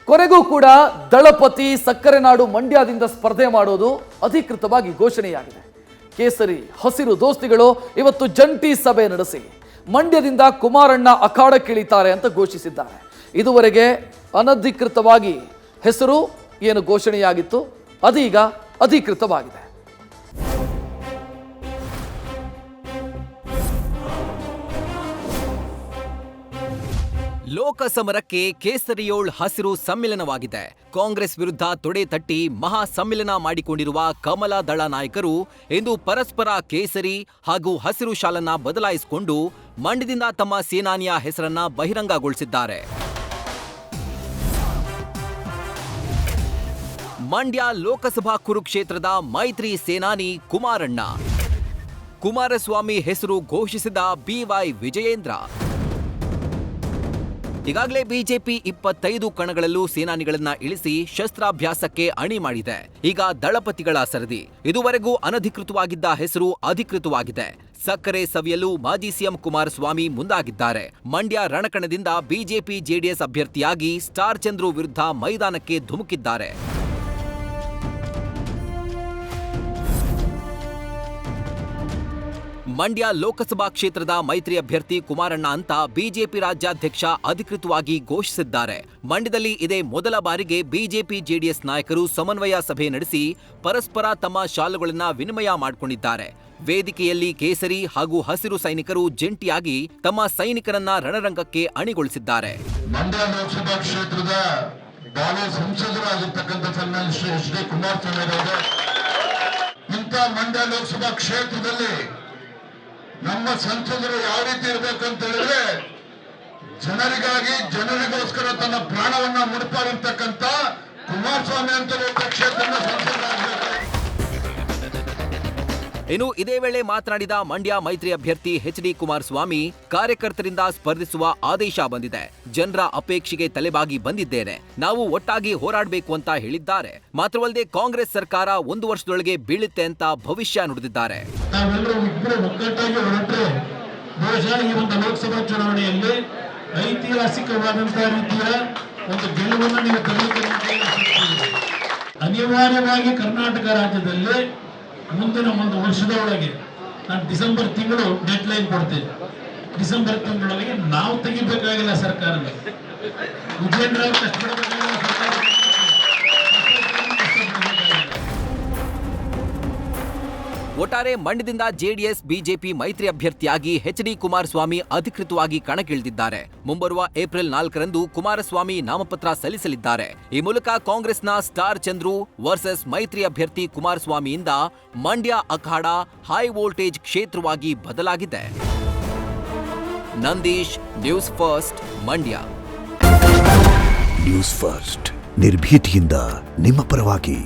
ಕೊನೆಗೂ ಕೂಡ ದಳಪತಿ ಸಕ್ಕರೆ ನಾಡು ಮಂಡ್ಯದಿಂದ ಸ್ಪರ್ಧೆ ಮಾಡೋದು ಅಧಿಕೃತವಾಗಿ ಘೋಷಣೆಯಾಗಿದೆ. ಕೇಸರಿ ಹಸಿರು ದೋಸ್ತಿಗಳು ಇವತ್ತು ಜಂಟಿ ಸಭೆ ನಡೆಸಿ ಮಂಡ್ಯದಿಂದ ಕುಮಾರಣ್ಣ ಅಖಾಡಕ್ಕಿಳಿತಾರೆ ಅಂತ ಘೋಷಿಸಿದ್ದಾರೆ. ಇದುವರೆಗೆ ಅನಧಿಕೃತವಾಗಿ ಹೆಸರು ಏನು ಘೋಷಣೆಯಾಗಿತ್ತು ಅದೀಗ ಅಧಿಕೃತವಾಗಿದೆ. ಲೋಕಸಮರಕ್ಕೆ ಕೇಸರಿಯೋಳ್ ಹಸಿರು ಸಮ್ಮಿಲನವಾಗಿದೆ. ಕಾಂಗ್ರೆಸ್ ವಿರುದ್ಧ ತೊಡೆ ತಟ್ಟಿ ಮಹಾ ಸಮ್ಮಿಲನ ಮಾಡಿಕೊಂಡಿರುವ ಕಮಲ ದಳ ನಾಯಕರು ಇಂದು ಪರಸ್ಪರ ಕೇಸರಿ ಹಾಗೂ ಹಸಿರು ಶಾಲನ್ನ ಬದಲಾಯಿಸಿಕೊಂಡು ಮಂಡ್ಯದಿಂದ ತಮ್ಮ ಸೇನಾನಿಯ ಹೆಸರನ್ನ ಬಹಿರಂಗಗೊಳಿಸಿದ್ದಾರೆ. ಮಂಡ್ಯ ಲೋಕಸಭಾ ಕುರುಕ್ಷೇತ್ರದ ಮೈತ್ರಿ ಸೇನಾನಿ ಕುಮಾರಣ್ಣ, ಕುಮಾರಸ್ವಾಮಿ ಹೆಸರು ಘೋಷಿಸಿದ ಬಿವೈ ವಿಜಯೇಂದ್ರ. ಈಗಾಗಲೇ ಬಿಜೆಪಿ 25 ಕಣಗಳಲ್ಲೂ ಸೇನಾನಿಗಳನ್ನ ಇಳಿಸಿ ಶಸ್ತ್ರಾಭ್ಯಾಸಕ್ಕೆ ಅಣಿ ಮಾಡಿದೆ. ಈಗ ದಳಪತಿಗಳ ಸರದಿ. ಇದುವರೆಗೂ ಅನಧಿಕೃತವಾಗಿದ್ದ ಹೆಸರು ಅಧಿಕೃತವಾಗಿದೆ. ಸಕ್ಕರೆ ಸವಿಯಲು ಮಾಜಿ ಸಿಎಂ ಕುಮಾರಸ್ವಾಮಿ ಮುಂದಾಗಿದ್ದಾರೆ. ಮಂಡ್ಯ ರಣಕಣದಿಂದ ಬಿಜೆಪಿ ಜೆಡಿಎಸ್ ಅಭ್ಯರ್ಥಿಯಾಗಿ ಸ್ಟಾರ್ ಚಂದ್ರು ವಿರುದ್ಧ ಮೈದಾನಕ್ಕೆ ಧುಮುಕಿದ್ದಾರೆ. ಮಂಡ್ಯ ಲೋಕಸಭಾ ಕ್ಷೇತ್ರದ ಮೈತ್ರಿ ಅಭ್ಯರ್ಥಿ ಕುಮಾರಣ್ಣ ಅಂತ ಬಿಜೆಪಿ ರಾಜ್ಯಾಧ್ಯಕ್ಷ ಅಧಿಕೃತವಾಗಿ ಘೋಷಿಸಿದ್ದಾರೆ. ಮಂಡ್ಯದಲ್ಲಿ ಇದೇ ಮೊದಲ ಬಾರಿಗೆ ಬಿಜೆಪಿ ಜೆಡಿಎಸ್ ನಾಯಕರು ಸಮನ್ವಯ ಸಭೆ ನಡೆಸಿ ಪರಸ್ಪರ ತಮ್ಮ ಶಾಲುಗಳನ್ನ ವಿನಿಮಯ ಮಾಡಿಕೊಂಡಿದ್ದಾರೆ. ವೇದಿಕೆಯಲ್ಲಿ ಕೇಸರಿ ಹಾಗೂ ಹಸಿರು ಸೈನಿಕರು ಜಂಟಿಯಾಗಿ ತಮ್ಮ ಸೈನಿಕರನ್ನ ರಣರಂಗಕ್ಕೆ ಅಣಿಗೊಳಿಸಿದ್ದಾರೆ. ಮಂಡ್ಯ ಲೋಕಸಭಾ ಕ್ಷೇತ್ರದ ಸಂಸದರಾಗಿರ್ತಕ್ಕಂಥ ಸನ್ಮಾನ್ಯ ಶ್ರೀ ಎಚ್ ಡಿ ಕುಮಾರಸ್ವಾಮಿ ಅವರು ಇಂಥ ಮಂಡ್ಯ ಲೋಕಸಭಾ ಕ್ಷೇತ್ರದಲ್ಲಿ ನಮ್ಮ ಸಂಸದರು ಯಾವ ರೀತಿ ಇರಬೇಕಂತ ಹೇಳಿದ್ರೆ ಜನರಿಗಾಗಿ ಜನರಿಗೋಸ್ಕರ ತನ್ನ ಪ್ರಾಣವನ್ನ ಮುಡಿಪಾಗಿರ್ತಕ್ಕಂಥ ಕುಮಾರಸ್ವಾಮಿ ಅಂತ ಕ್ಷೇತ್ರದ ಸಂಸದರಾಗಬೇಕು. ಇನ್ನು ಇದೇ ವೇಳೆ ಮಾತನಾಡಿದ ಮಂಡ್ಯ ಮೈತ್ರಿ ಅಭ್ಯರ್ಥಿ ಎಚ್ ಡಿ ಕುಮಾರಸ್ವಾಮಿ, ಕಾರ್ಯಕರ್ತರಿಂದ ಸ್ಪರ್ಧಿಸುವ ಆದೇಶ ಬಂದಿದೆ. ಜನರ ಅಪೇಕ್ಷೆಗೆ ತಲೆಬಾಗಿ ಬಂದಿದ್ದೇನೆ. ನಾವು ಒಟ್ಟಾಗಿ ಹೋರಾಡಬೇಕು ಅಂತ ಹೇಳಿದ್ದಾರೆ. ಮಾತ್ರವಲ್ಲದೆ ಕಾಂಗ್ರೆಸ್ ಸರ್ಕಾರ 1 ವರ್ಷದೊಳಗೆ ಬೀಳುತ್ತೆ ಅಂತ ಭವಿಷ್ಯ ನುಡಿದಿದ್ದಾರೆ. ನಾವೆಲ್ಲರೂ ಇಬ್ಬರು ಒಗ್ಗಟ್ಟಾಗಿ ಹೊರಟ್ರೆ ಬಹುಶಃ ಈ ಒಂದು ಲೋಕಸಭಾ ಚುನಾವಣೆಯಲ್ಲಿ ಐತಿಹಾಸಿಕವಾದಂತಹ ರೀತಿಯ ಒಂದು ಗೆಲುವನ್ನು ನೀವು ತೆಗೆದುಕೊಳ್ಳುತ್ತೀರಿ. ಅನಿವಾರ್ಯವಾಗಿ ಕರ್ನಾಟಕ ರಾಜ್ಯದಲ್ಲಿ ಮುಂದಿನ ಒಂದು ವರ್ಷದ ಒಳಗೆ ನಾನು ಡಿಸೆಂಬರ್ ತಿಂಗಳು ಡೆಡ್ ಲೈನ್ ಕೊಡ್ತೇನೆ. ಡಿಸೆಂಬರ್ ತಿಂಗಳೊಳಗೆ ನಾವು ತೆಗಿಬೇಕಾಗಿಲ್ಲ ಸರ್ಕಾರದ ವಿಜೇಂದ್ರ ಕಷ್ಟಪಡಬೇಕಾಗಿಲ್ಲ ಸರ್ಕಾರ. ಒಟ್ಟಾರೆ ಮಂಡ್ಯದಿಂದ ಜೆಡಿಎಸ್ ಬಿಜೆಪಿ ಮೈತ್ರಿ ಅಭ್ಯರ್ಥಿಯಾಗಿ ಎಚ್ ಡಿ ಕುಮಾರಸ್ವಾಮಿ ಅಧಿಕೃತವಾಗಿ ಕಣಕ್ಕಿಳಿದಿದ್ದಾರೆ. ಮುಂಬರುವ ಏಪ್ರಿಲ್ 4ರಂದು ಕುಮಾರಸ್ವಾಮಿ ನಾಮಪತ್ರ ಸಲ್ಲಿಸಲಿದ್ದಾರೆ. ಈ ಮೂಲಕ ಕಾಂಗ್ರೆಸ್ನ ಸ್ಟಾರ್ ಚಂದ್ರು ವರ್ಸಸ್ ಮೈತ್ರಿ ಅಭ್ಯರ್ಥಿ ಕುಮಾರಸ್ವಾಮಿಯಿಂದ ಮಂಡ್ಯ ಅಖಾಡ ಹೈ ವೋಲ್ಟೇಜ್ ಕ್ಷೇತ್ರವಾಗಿ ಬದಲಾಗಿದೆ. Nandish, news first, Mandya. News first ನಿರ್ಭೀತಿಯಿಂದ ನಿಮ್ಮ ಪರವಾಗಿ.